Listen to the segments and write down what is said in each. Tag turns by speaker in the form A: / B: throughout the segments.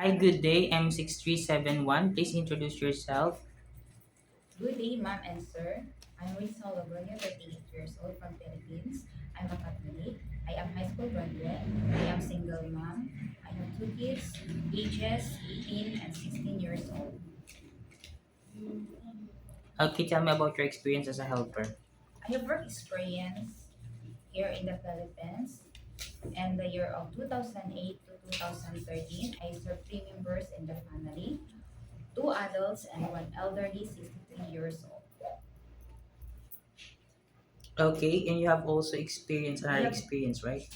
A: Hi, good day. M6371. Please introduce yourself.
B: Good day, ma'am and sir. I'm Rizal Logroño, 38 years old from Philippines. I'm a Catholic. I am high school graduate. I am single mom. I have two kids, ages 18 and 16 years old.
A: Okay, tell me about your experience as a helper.
B: I have work experience here in the Philippines. In the year of 2008 to 2013, I served three members in the family, two adults and one elderly 63 years old.
A: Okay, and you have also
B: I
A: another
B: have
A: experience, right?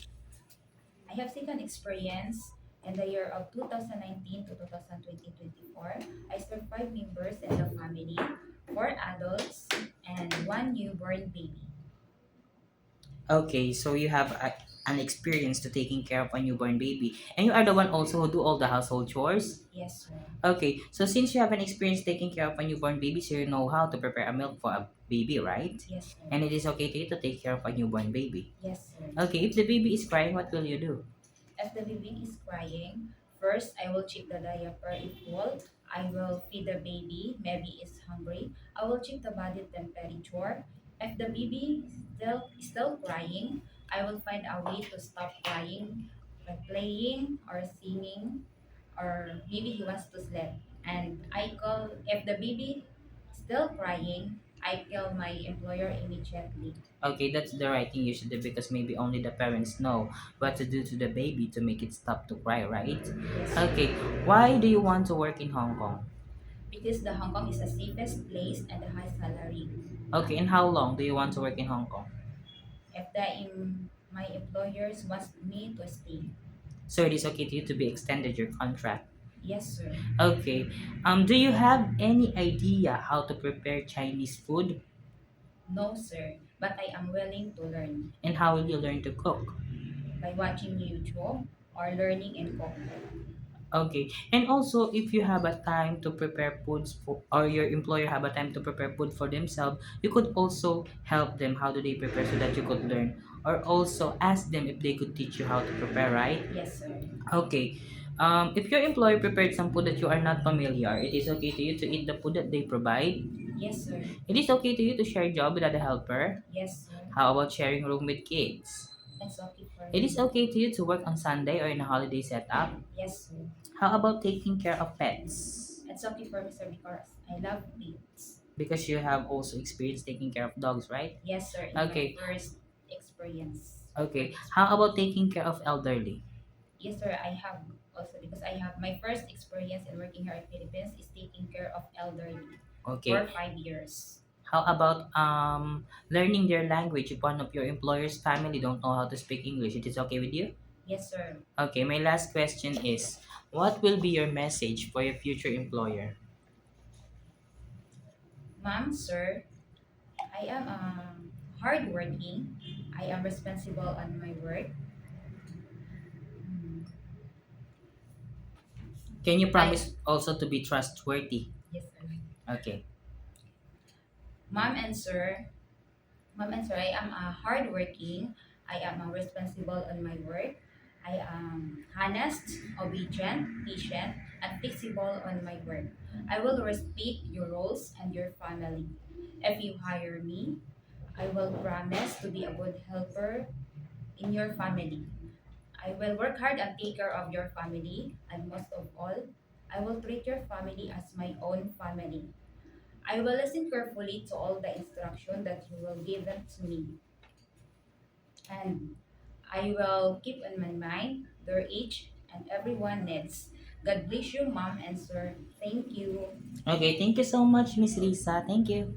B: I have second experience in the year of 2019 to 2024. I served five members in the family, four adults, and one newborn baby.
A: Okay, so you have an experience to taking care of a newborn baby, and you are the one also who do all the household chores.
B: Yes, sir.
A: Okay, so since you have an experience taking care of a newborn baby, so you know how to prepare a milk for a baby, right?
B: Yes, sir.
A: And it is okay to you to take care of a newborn baby.
B: Yes, sir.
A: Okay, if the baby is crying, what will you do?
B: If the baby is crying, first I will check the diaper if full. I will feed the baby, maybe it's hungry. I will check the body temperature. If the baby still crying, I will find a way to stop crying by playing or singing, or maybe he wants to sleep. And I call if the baby still crying, I tell my employer immediately.
A: Okay, that's the right thing you should do because maybe only the parents know what to do to the baby to make it stop to cry, right?
B: Yes, sir.
A: Okay, why do you want to work in Hong Kong?
B: Because the Hong Kong is the safest place and the high salary.
A: Okay, and how long do you want to work in Hong Kong?
B: If my employers wants me to stay.
A: So it is okay to you to be extended your contract.
B: Yes, sir.
A: Okay, do you have any idea how to prepare Chinese food
B: No, sir. But I am willing to learn
A: and how will you learn to cook?
B: by watching YouTube or learning in cooking.
A: Okay, and also if you have a time to prepare foods for, or your employer have a time to prepare food for themselves, you could also help them how do they prepare so that you could learn, or also ask them if they could teach you how to prepare, right?
B: Yes, sir.
A: Okay, if your employer prepared some food that you are not familiar, it is okay to you to eat the food that they provide.
B: Yes, sir.
A: It is okay to you to share job without a helper.
B: Yes, sir.
A: How about sharing room with kids?
B: It's okay for
A: It
B: me.
A: is okay to you to work on Sunday or in a holiday setup.
B: Yes, sir.
A: How about taking care of pets?
B: It's okay for me, sir, because I love pets.
A: Because you have also experience taking care of dogs, right?
B: Yes, sir. In my
A: Okay,
B: first experience,
A: okay.
B: work
A: How
B: experience.
A: about taking care of elderly?
B: Yes, sir. I have also because I have my first experience in working here in Philippines is taking care of elderly for
A: Okay.
B: 5 years.
A: How about learning their language if one of your employer's family don't know how to speak English? It is okay with you?
B: Yes, sir.
A: Okay, my last question is what will be your message for your future employer?
B: Ma'am, sir, I am hardworking. I am responsible on my work. Mm,
A: Can you
B: I
A: promise also to be trustworthy?
B: yes, sir.
A: Okay.
B: Ma'am and sir, Ma'am and sir, I am hardworking. I am responsible on my work. I am honest, obedient, patient, and flexible on my work. I will respect your roles and your family. If you hire me, I will promise to be a good helper in your family. I will work hard and take care of your family, and most of all, I will treat your family as my own family. I will listen carefully to all the instruction that you will give them to me, and I will keep in my mind their age and everyone needs. God bless you, mom and sir. Thank you.
A: Okay, thank you so much, Miss Lisa. Thank you.